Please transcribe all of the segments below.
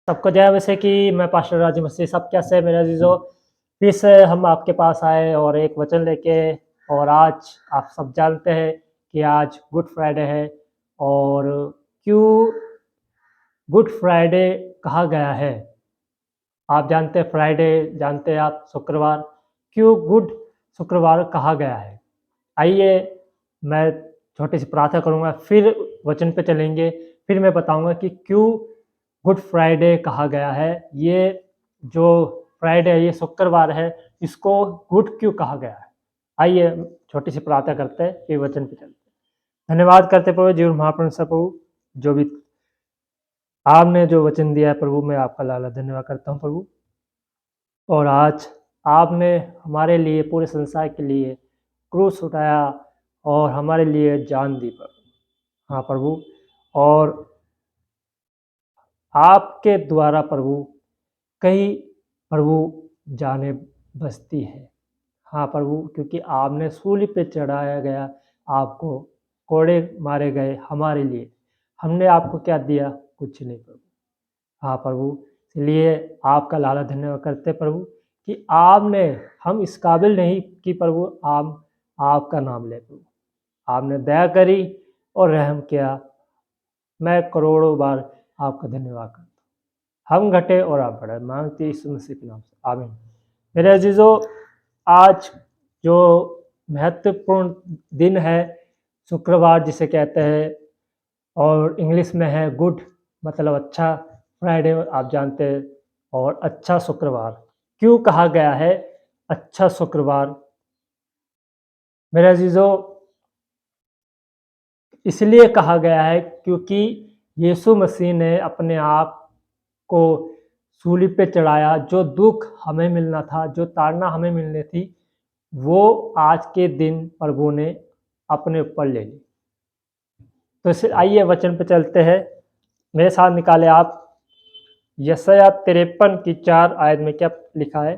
सबको जय वैसे कि मैं पास्टर राजू मसीह सब कैसे है मेरे अजीजों। फिर से हम आपके पास आए और एक वचन लेके। और आज आप सब जानते हैं कि आज गुड फ्राइडे है। और क्यों गुड फ्राइडे कहा गया है? आप जानते हैं फ्राइडे, जानते हैं आप शुक्रवार। क्यों गुड शुक्रवार कहा गया है? आइए मैं छोटी सी प्रार्थना करूँगा, फिर वचन पे चलेंगे। फिर मैं बताऊँगा कि क्यों गुड फ्राइडे कहा गया है। ये जो फ्राइडे है, ये शुक्रवार है, इसको गुड क्यों कहा गया है? आइए छोटी सी प्रार्थना करते हैं, फिर वचन पे चलते हैं। धन्यवाद करते प्रभु जीवन महाप्रभु प्रभु, जो भी आपने जो वचन दिया है प्रभु, मैं आपका लाला धन्यवाद करता हूँ प्रभु। और आज आपने हमारे लिए, पूरे संसार के लिए क्रूस उठाया और हमारे लिए जान दी प्रभु। हाँ प्रभु, और आपके द्वारा प्रभु कई प्रभु जाने बचती है। हाँ प्रभु, क्योंकि आपने सूली पे चढ़ाया गया, आपको कोड़े मारे गए हमारे लिए। हमने आपको क्या दिया? कुछ नहीं प्रभु। हाँ प्रभु, इसलिए आपका लाला धन्यवाद करते प्रभु कि आपने, हम इस काबिल नहीं कि प्रभु आप आपका नाम ले प्रभु। आपने दया करी और रहम किया। मैं करोड़ों बार आपका धन्यवाद करता हूँ। हम घटे और आप बढ़े, मांगते यीशु मसीह के नाम से, आमीन। मेरे अजीजों, आज जो महत्वपूर्ण दिन है शुक्रवार जिसे कहते हैं, और इंग्लिश में है गुड, मतलब अच्छा फ्राइडे, आप जानते हैं। और अच्छा शुक्रवार क्यों कहा गया है? अच्छा शुक्रवार मेरे अजीजों इसलिए कहा गया है क्योंकि यीशु मसीह ने अपने आप को सूली पे चढ़ाया। जो दुख हमें मिलना था, जो ताड़ना हमें मिलनी थी, वो आज के दिन प्रभु ने अपने ऊपर ले ली। तो इसे आइए वचन पे चलते हैं। मेरे साथ निकाले आप यशायाह 53 की 4 आयत में क्या लिखा है?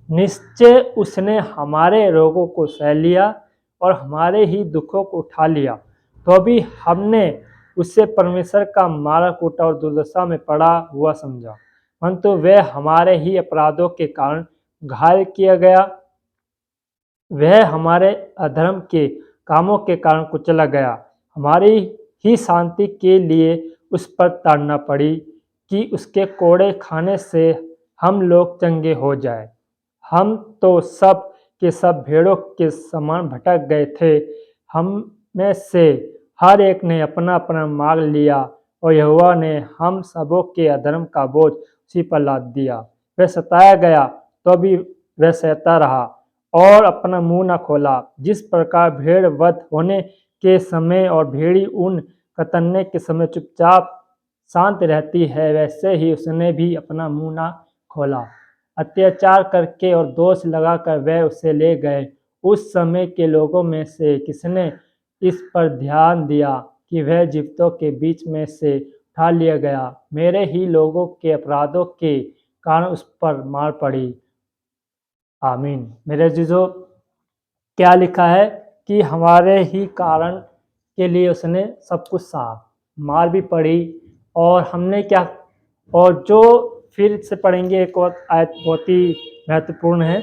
निश्चय उसने हमारे रोगों को सह लिया और हमारे ही दुखों को उठा लिया, तो भी हमने उसे परमेश्वर का मारा कूटा और दुर्दशा में पड़ा हुआ समझा। परंतु वह हमारे ही अपराधों के कारण घायल किया गया, वह हमारे अधर्म के कामों के कारण कुचला गया। हमारी ही शांति के लिए उस पर ताड़ना पड़ी कि उसके कोड़े खाने से हम लोग चंगे हो जाए। हम तो सब के सब भेड़ों के समान भटक गए थे, हम में से हर एक ने अपना अपना मार्ग लिया, और यहोवा ने हम सबों के अधर्म का बोझ उसी पर लाद दिया। वह सताया गया तो भी वह सहता रहा और अपना मुंह न खोला। जिस प्रकार भेड़ वध होने के समय और भेड़ी ऊन कतरने के समय चुपचाप शांत रहती है, वैसे ही उसने भी अपना मुंह न खोला। अत्याचार करके और दोष लगाकर वह उसे ले गए। उस समय के लोगों में से किसने इस पर ध्यान दिया कि वह जीवितों के बीच में से उठा लिया गया? मेरे ही लोगों के अपराधों के कारण उस पर मार पड़ी। आमीन। मेरे जीजो, क्या लिखा है कि हमारे ही कारण के लिए उसने सब कुछ सहा, मार भी पड़ी, और हमने क्या, और जो फिर से पढ़ेंगे एक और आयत बहुत ही महत्वपूर्ण है।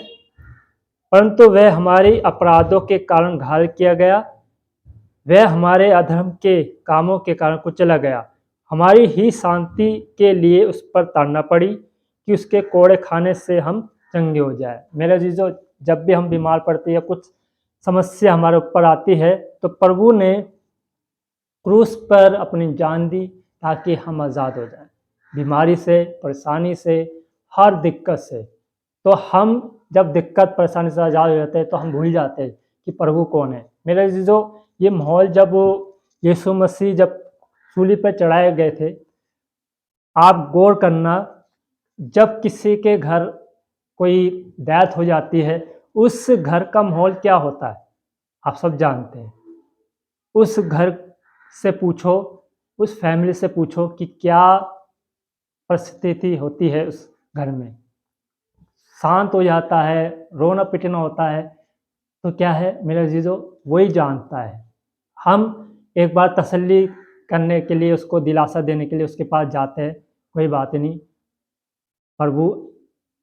परंतु वह हमारे अपराधों के कारण घायल किया गया, वह हमारे अधर्म के कामों के कारण कुचला गया। हमारी ही शांति के लिए उस पर ताड़ना पड़ी कि उसके कोड़े खाने से हम चंगे हो जाए। मेरे जीजो, जब भी हम बीमार पड़ते या कुछ समस्या हमारे ऊपर आती है, तो प्रभु ने क्रूस पर अपनी जान दी ताकि हम आज़ाद हो जाएं बीमारी से, परेशानी से, हर दिक्कत से। तो हम जब दिक्कत परेशानी से आज़ाद हो जाते हैं तो हम भूल जाते हैं कि प्रभु कौन है। मेरे जीजो, ये माहौल जब यीशु मसीह जब सूली पर चढ़ाए गए थे, आप गौर करना, जब किसी के घर कोई डेथ हो जाती है, उस घर का माहौल क्या होता है आप सब जानते हैं। उस घर से पूछो, उस फैमिली से पूछो कि क्या परिस्थिति होती है उस घर में। शांत हो जाता है, रोना पिटना होता है। तो क्या है मेरे अजीजों, वही जानता है। हम एक बार तसल्ली करने के लिए, उसको दिलासा देने के लिए उसके पास जाते हैं, कोई बात नहीं, प्रभु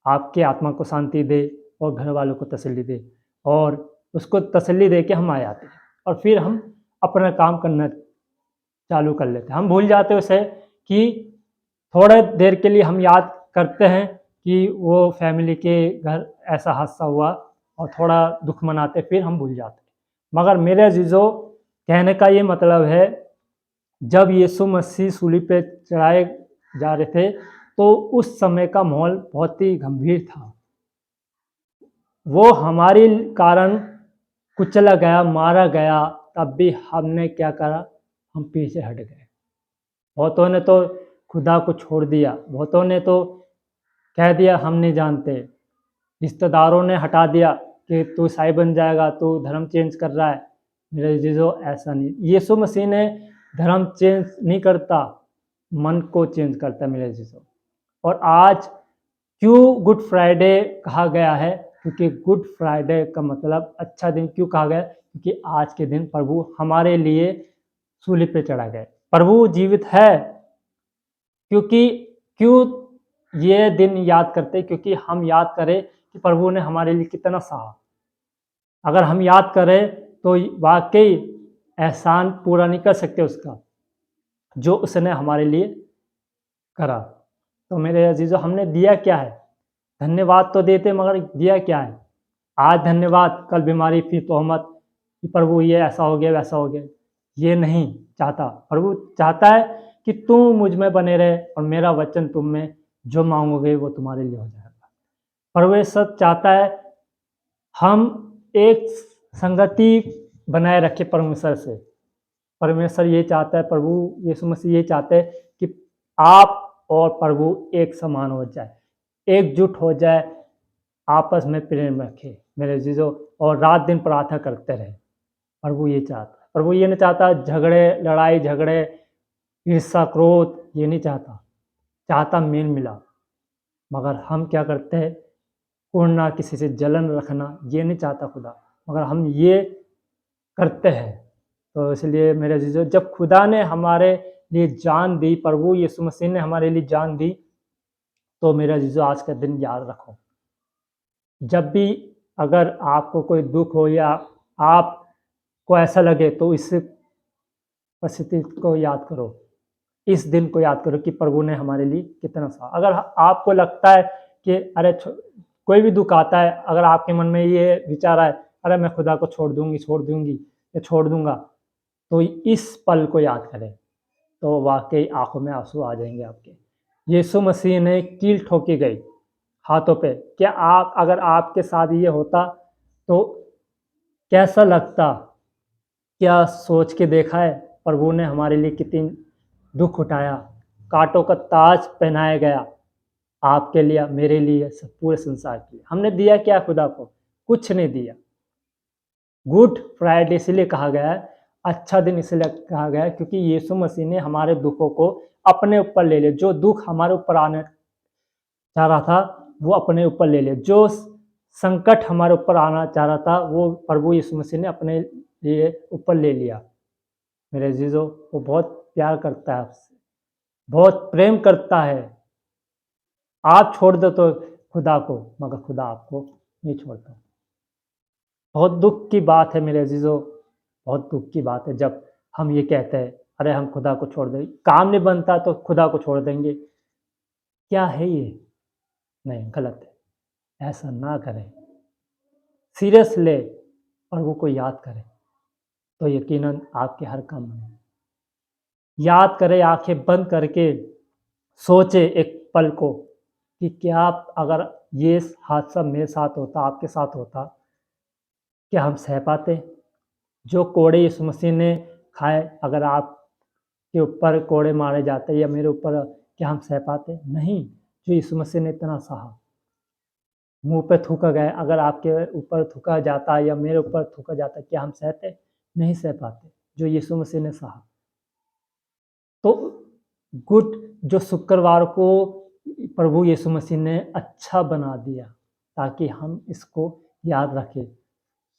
आपके आत्मा को शांति दे और घर वालों को तसल्ली दे, और उसको तसल्ली दे के हम आ जाते हैं और फिर हम अपना काम करना चालू कर लेते हैं। हम भूल जाते हैं उसे कि थोड़े देर के लिए हम याद करते हैं कि वो फैमिली के घर ऐसा हादसा हुआ और थोड़ा दुख मनाते, फिर हम भूल जाते हैं। मगर मेरे अजीजों, कहने का ये मतलब है, जब यीशु मसीह सूली पे चढ़ाए जा रहे थे तो उस समय का माहौल बहुत ही गंभीर था। वो हमारे कारण कुचला गया, मारा गया, तब भी हमने क्या करा, हम पीछे हट गए। बहुतों ने तो खुदा को छोड़ दिया, बहुतों ने तो कह दिया हम नहीं जानते, रिश्तेदारों ने हटा दिया कि तू ईसाई बन जाएगा, तू धर्म चेंज कर रहा है। मेरे अजीजों, ऐसा नहीं, यीशु मसीह ने धर्म चेंज नहीं करता, मन को चेंज करता है मेरे अजीजों। और आज क्यों गुड फ्राइडे कहा गया है, क्योंकि गुड फ्राइडे का मतलब अच्छा दिन क्यों कहा गया, क्योंकि आज के दिन प्रभु हमारे लिए सूली पे चढ़ा गया। प्रभु जीवित है, क्योंकि क्यों ये दिन याद करते, क्योंकि हम याद करें कि प्रभु ने हमारे लिए कितना सहा। अगर हम याद करें तो वाकई एहसान पूरा नहीं कर सकते उसका, जो उसने हमारे लिए करा। तो मेरे अजीजों, हमने दिया क्या है? धन्यवाद तो देते, मगर दिया क्या है? आज धन्यवाद, कल बीमारी, फिर तोहमत कि प्रभु ये ऐसा हो गया, वैसा हो गया। ये नहीं चाहता। प्रभु चाहता है कि तुम मुझ में बने रहे और मेरा वचन तुम में, जो मांगोगे वो तुम्हारे लिए हो जाएगा। प्रभु ये सब चाहता है, हम एक संगति बनाए रखें परमेश्वर से। परमेश्वर ये चाहता है, प्रभु यीशु मसीह ये चाहते हैं कि आप और प्रभु एक समान हो जाए, एकजुट हो जाए, आपस में प्रेम रखे मेरे अजीजों, और रात दिन प्रार्थना करते रहे। प्रभु ये चाहता है। प्रभु ये नहीं चाहता झगड़े, लड़ाई झगड़े, ईर्ष्या, क्रोध, ये नहीं चाहता। चाहता मेल मिलाप। मगर हम क्या करते हैं, कोई किसी से जलन रखना, ये नहीं चाहता खुदा, मगर हम ये करते हैं। तो इसलिए मेरे अजीजों, जब खुदा ने हमारे लिए जान दी, प्रभु यीशु मसीह ने हमारे लिए जान दी, तो मेरे अजीजों आज का दिन याद रखो। जब भी अगर आपको कोई दुख हो या आपको ऐसा लगे, तो इस परिस्थिति को याद करो, इस दिन को याद करो कि प्रभु ने हमारे लिए कितना सहा। अगर आपको लगता है कि अरे कोई भी दुख आता है, अगर आपके मन में ये विचार आए, अरे मैं खुदा को छोड़ दूंगी, छोड़ दूंगी या छोड़ दूंगा, तो इस पल को याद करें, तो वाकई आंखों में आंसू आ जाएंगे आपके। यीशु मसीह ने कील ठोकी गई हाथों पे। क्या आप, अगर आपके साथ ये होता तो कैसा लगता? क्या सोच के देखा है, प्रभु ने हमारे लिए कितनी दुख उठाया, कांटों का ताज पहनाया गया आपके लिए, मेरे लिए, पूरे संसार के लिए। हमने दिया क्या खुदा को? कुछ नहीं दिया। गुड फ्राइडे इसलिए कहा गया है, अच्छा दिन इसलिए कहा गया है, क्योंकि यीशु मसीह ने हमारे दुखों को अपने ऊपर ले लिया। जो दुख हमारे ऊपर आने चाह रहा था, वो अपने ऊपर ले लिया। जो संकट हमारे ऊपर आना चाह रहा था, वो प्रभु यीशु मसीह ने अपने लिए ऊपर ले लिया। मेरे अजीजों, वो बहुत प्यार करता है आपसे, बहुत प्रेम करता है। आप छोड़ दो तो खुदा को, मगर खुदा आपको नहीं छोड़ता। बहुत दुख की बात है मेरे अजीजों, बहुत दुख की बात है जब हम ये कहते हैं, अरे हम खुदा को छोड़ देंगे, काम नहीं बनता तो खुदा को छोड़ देंगे। क्या है ये? नहीं, गलत है, ऐसा ना करें। सीरियस ले, प्रभु को याद करें, तो यकीनन आपके हर काम में याद करें, आंखें बंद करके सोचे एक पल को कि क्या अगर ये हादसा मेरे साथ होता, आपके साथ होता, क्या हम सह पाते? जो कोड़े यीशु मसीह ने खाए, अगर आपके ऊपर कोड़े मारे जाते या मेरे ऊपर, क्या हम सह पाते? नहीं। जो यीशु मसीह ने इतना सहा, मुंह पे थूका गया, अगर आपके ऊपर थूका जाता या मेरे ऊपर थूका जाता, क्या हम सहते? नहीं सह पाते। जो यीशु मसीह ने सहा। तो गुड, जो शुक्रवार को प्रभु यीशु मसीह ने अच्छा बना दिया, ताकि हम इसको याद रखें।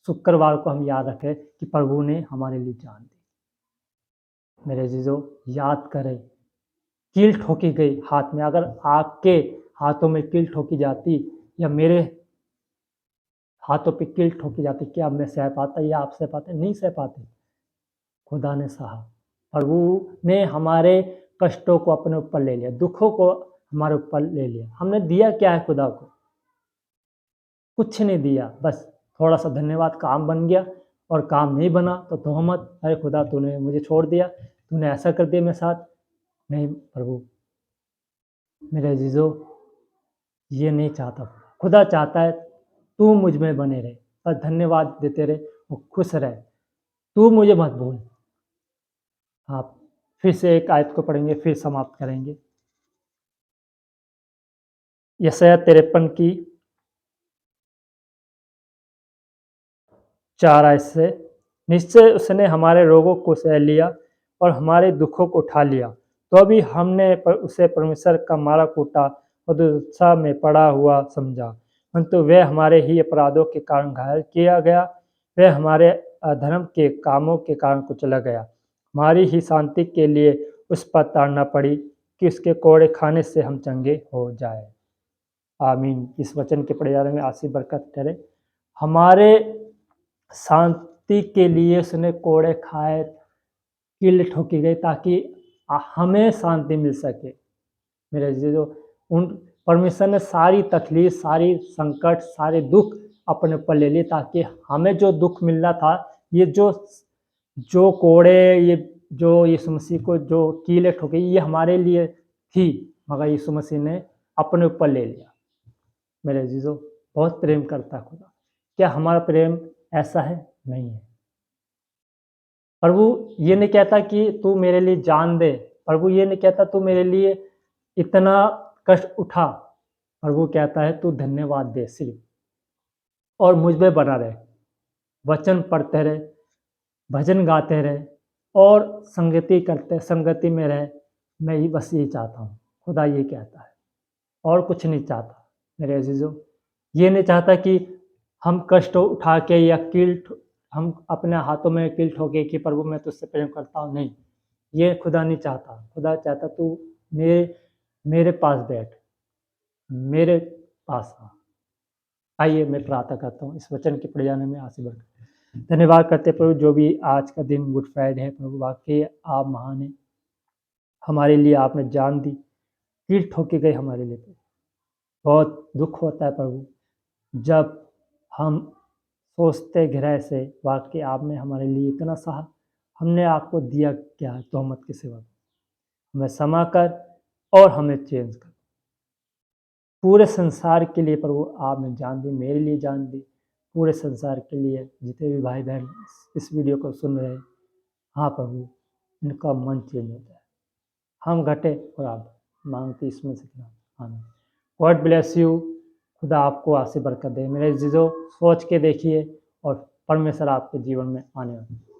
शुक्रवार को हम याद रखें कि प्रभु ने हमारे लिए जान दी। मेरे अजीजों, याद करें, कील ठोकी गई हाथ में, अगर आपके हाथों में कील ठोकी जाती या मेरे हाथों पे कील ठोकी जाती, क्या मैं सह पाता या आप सह पाते? नहीं सह पाते। खुदा ने सहा। प्रभु ने हमारे कष्टों को अपने ऊपर ले लिया, दुखों को हमारे ऊपर ले लिया। हमने दिया क्या है खुदा को? कुछ नहीं दिया, बस थोड़ा सा धन्यवाद। काम बन गया और काम नहीं बना तो तोहमत, अरे खुदा तूने मुझे छोड़ दिया, तूने ऐसा कर दिया मेरे साथ। नहीं प्रभु, मेरे अजीजों, ये नहीं चाहता। खुदा चाहता है तू मुझ में बने रहे, बस धन्यवाद देते रहे और खुश रहे, तू मुझे मत भूल। आप फिर से एक आयत को पढ़ेंगे, फिर समाप्त करेंगे। यशायाह 53 की 4 आयत से, निश्चय उसने हमारे रोगों को सह लिया और हमारे दुखों को उठा लिया, तो भी हमने उसे परमेश्वर का मारा कूटा और दुर्दशा में पड़ा हुआ समझा। परंतु वह हमारे ही अपराधों के कारण घायल किया गया, वह हमारे अधर्म के कामों के कारण कुचला गया। हमारी ही शांति के लिए उस पर ताड़ना पड़ी कि उसके कोड़े खाने से हम चंगे हो जाए। आमीन। इस वचन के पढ़े जाने में आशीष बरकत ठहरे। हमारे शांति के लिए उसने कोड़े खाए, कील ठोकी गई, ताकि हमें शांति मिल सके। मेरे जो उन परमेश्वर ने सारी तकलीफ, सारी संकट, सारे दुख अपने ऊपर ले लिए, ताकि हमें जो दुख मिलना था, ये जो कोड़े, ये जो यीशु मसीह को जो कीलें ठोकी, ये हमारे लिए थी, मगर यीशु मसीह ने अपने ऊपर ले लिया। मेरे अजीजों, बहुत प्रेम करता है खुदा। क्या हमारा प्रेम ऐसा है? नहीं है। प्रभु ये नहीं कहता कि तू मेरे लिए जान दे, प्रभु ये नहीं कहता तू मेरे लिए इतना कष्ट उठा। प्रभु कहता है तू धन्यवाद दे सिर्फ, और मुझ में बना रहे, वचन पढ़ते रहे, भजन गाते रहे और संगति में रहे। मैं ही बस यही चाहता हूँ। खुदा ये कहता है, और कुछ नहीं चाहता। मेरे अजीजों, ये नहीं चाहता कि हम कष्ट उठा के या हम अपने हाथों में कील ठोके कि प्रभु मैं तुझसे प्रेम करता हूँ। नहीं, ये खुदा नहीं चाहता। खुदा चाहता तू मेरे पास बैठ, मेरे पास आ। आइए मैं प्रार्थना करता हूँ, इस वचन के पढ़े जाने में आशीष बरकत। धन्यवाद करते प्रभु, जो भी आज का दिन गुड फ्राइडे है प्रभु, वाकई आप महान है। हमारे लिए आपने जान दी, कील ठोकी गई हमारे लिए। बहुत दुख होता है प्रभु, जब हम सोचते गहराई से, वाकई आपने हमारे लिए इतना सहा, हमने आपको दिया क्या है तोहमत के सिवा? हमें क्षमा कर और हमें चेंज कर। पूरे संसार के लिए प्रभु आपने जान दी, मेरे लिए जान दी, पूरे संसार के लिए जितने भी भाई बहन इस वीडियो को सुन रहे हैं, हाँ प्रभु, इनका मन चेंज होता है। हम घटे और आप मांगते इसमें से। आमीन। God bless you. खुदा आपको आशीष बरकत दे। मेरे जीजो, सोच के देखिए और परमेश्वर आपके जीवन में आने वाले।